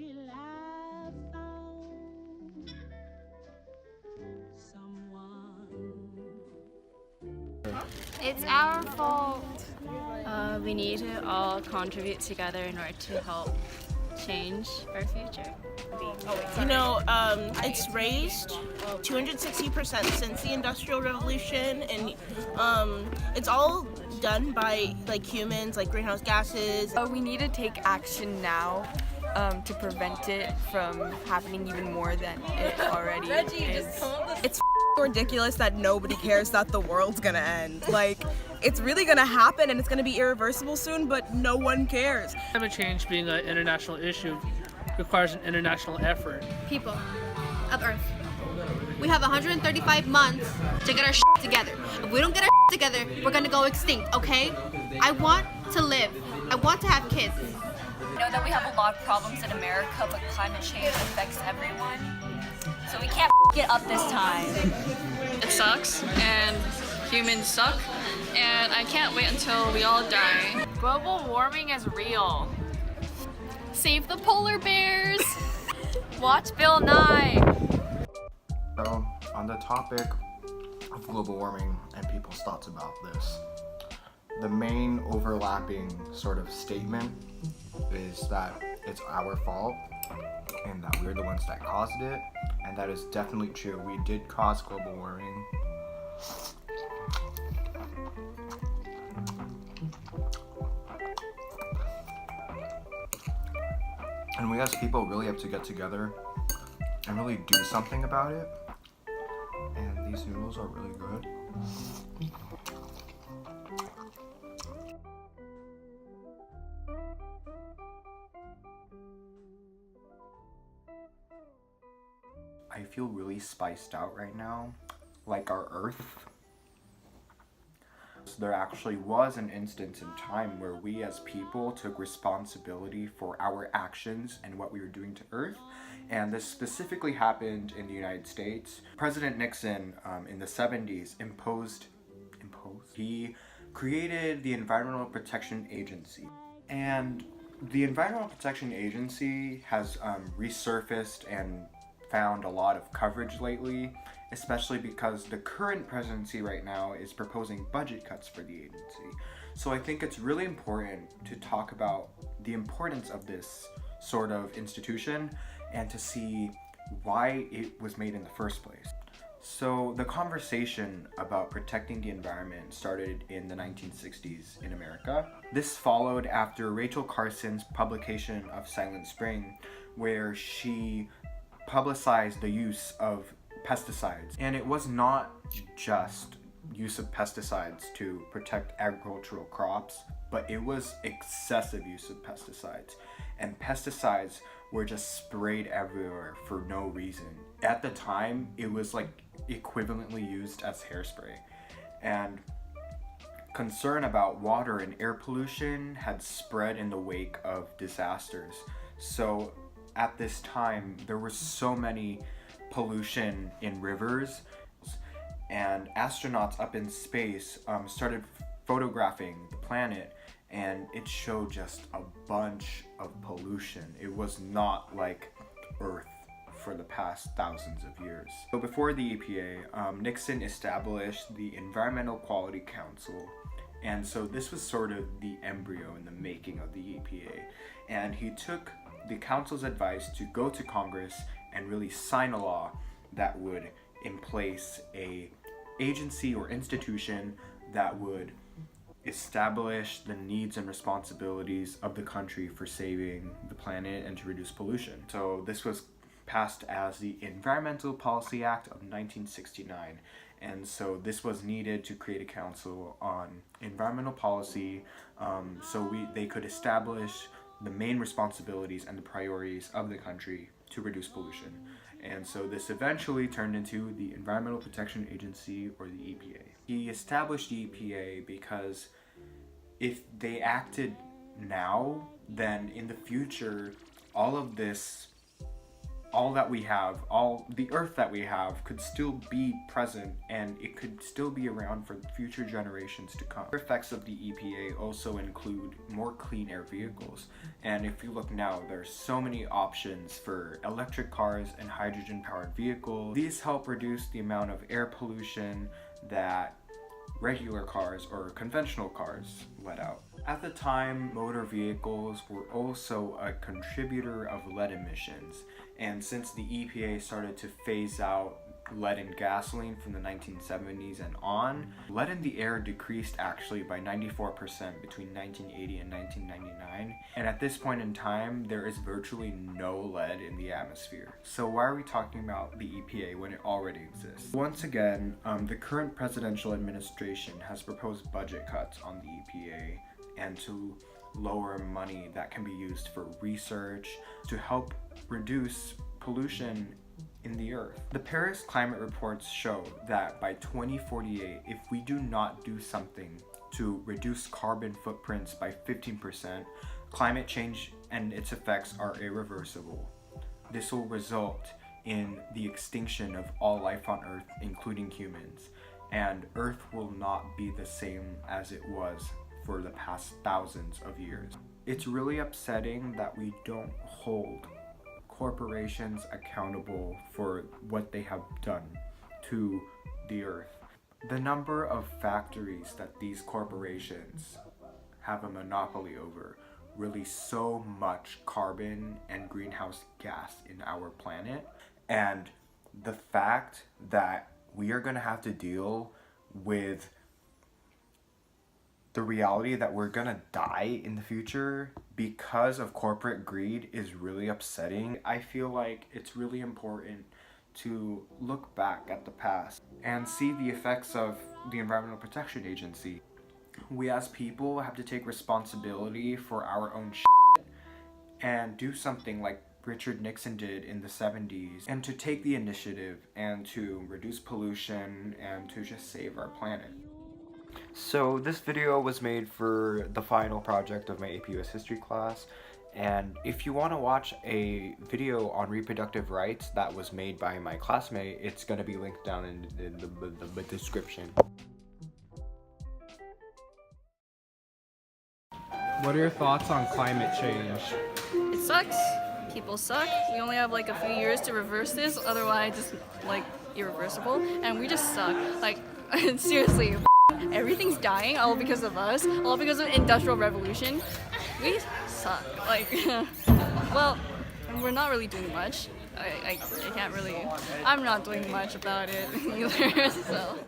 till I found someone. It's our fault. We need to all contribute together in order to help change our future. You know, it's raised 260% since the Industrial Revolution, and it's all done by like humans, like greenhouse gases. We need to take action now to prevent it from happening even more than it already is. It's ridiculous that nobody cares that the world's gonna end. Like, it's really gonna happen and it's gonna be irreversible soon, but no one cares. Climate change being an international issue requires an international effort. People of Earth, we have 135 months to get our together. If we don't get our together, we're gonna go extinct, okay? I want to live. I want to have kids. I know that we have a lot of problems in America, but climate change affects everyone. So we can't get up this time. It sucks, and humans suck, and I can't wait until we all die. Global warming is real. Save the polar bears! Watch Bill Nye. So, on the topic of global warming and people's thoughts about this, the main overlapping sort of statement is that it's our fault and that we're the ones that caused it, and that is definitely true. We did cause global warming. And we as people really have to get together and really do something about it. And these noodles are really good. I feel really spiced out right now, like our Earth. So there actually was an instance in time where we as people took responsibility for our actions and what we were doing to Earth. And this specifically happened in the United States. President Nixon in the 70s he created the Environmental Protection Agency. And the Environmental Protection Agency has resurfaced and found a lot of coverage lately, especially because the current presidency right now is proposing budget cuts for the agency. So I think it's really important to talk about the importance of this sort of institution and to see why it was made in the first place. So the conversation about protecting the environment started in the 1960s in America. This followed after Rachel Carson's publication of Silent Spring, where she publicized the use of pesticides. And it was not just use of pesticides to protect agricultural crops, but it was excessive use of pesticides. And pesticides were just sprayed everywhere for no reason. At the time, it was like equivalently used as hairspray. And concern about water and air pollution had spread in the wake of disasters. So at this time, there was so many pollution in rivers, and astronauts up in space started photographing the planet, and it showed just a bunch of pollution. It was not like Earth for the past thousands of years. So before the EPA, Nixon established the Environmental Quality Council, and so this was sort of the embryo in the making of the EPA. And he took the council's advice to go to Congress and really sign a law that would in place a agency or institution that would establish the needs and responsibilities of the country for saving the planet and to reduce pollution. So this was passed as the Environmental Policy Act of 1969. And so this was needed to create a council on environmental policy, so they could establish the main responsibilities and the priorities of the country to reduce pollution. And so this eventually turned into the Environmental Protection Agency, or the EPA. He established the EPA because if they acted now, then in the future, all of this all that we have, all the earth that we have could still be present and it could still be around for future generations to come. The effects of the EPA also include more clean air vehicles. And if you look now, there's so many options for electric cars and hydrogen powered vehicles. These help reduce the amount of air pollution that regular cars or conventional cars let out. At the time, motor vehicles were also a contributor of lead emissions, and since the EPA started to phase out lead in gasoline from the 1970s and on, lead in the air decreased actually by 94% between 1980 and 1999, and at this point in time there is virtually no lead in the atmosphere. So why are we talking about the EPA when it already exists? Once again, the current presidential administration has proposed budget cuts on the EPA and to lower money that can be used for research to help reduce pollution in the earth. The Paris climate reports show that by 2048, if we do not do something to reduce carbon footprints by 15%, climate change and its effects are irreversible. This will result in the extinction of all life on Earth, including humans, and Earth will not be the same as it was for the past thousands of years. It's really upsetting that we don't hold corporations accountable for what they have done to the earth. The number of factories that these corporations have a monopoly over release so much carbon and greenhouse gas in our planet, and the fact that we are going to have to deal with the reality that we're gonna die in the future because of corporate greed is really upsetting. I feel like it's really important to look back at the past and see the effects of the Environmental Protection Agency. We as people have to take responsibility for our own shit and do something like Richard Nixon did in the 70s, and to take the initiative and to reduce pollution and to just save our planet. So this video was made for the final project of my AP US history class, and if you want to watch a video on reproductive rights that was made by my classmate, it's going to be linked down in the description. What are your thoughts on climate change? It sucks. People suck. We only have like a few years to reverse this, otherwise it's like irreversible, and we just suck. Like, seriously. Everything's dying all because of us, all because of Industrial Revolution. We suck. Like, well, we're not really doing much. I can't really, I'm not doing much about it either, so.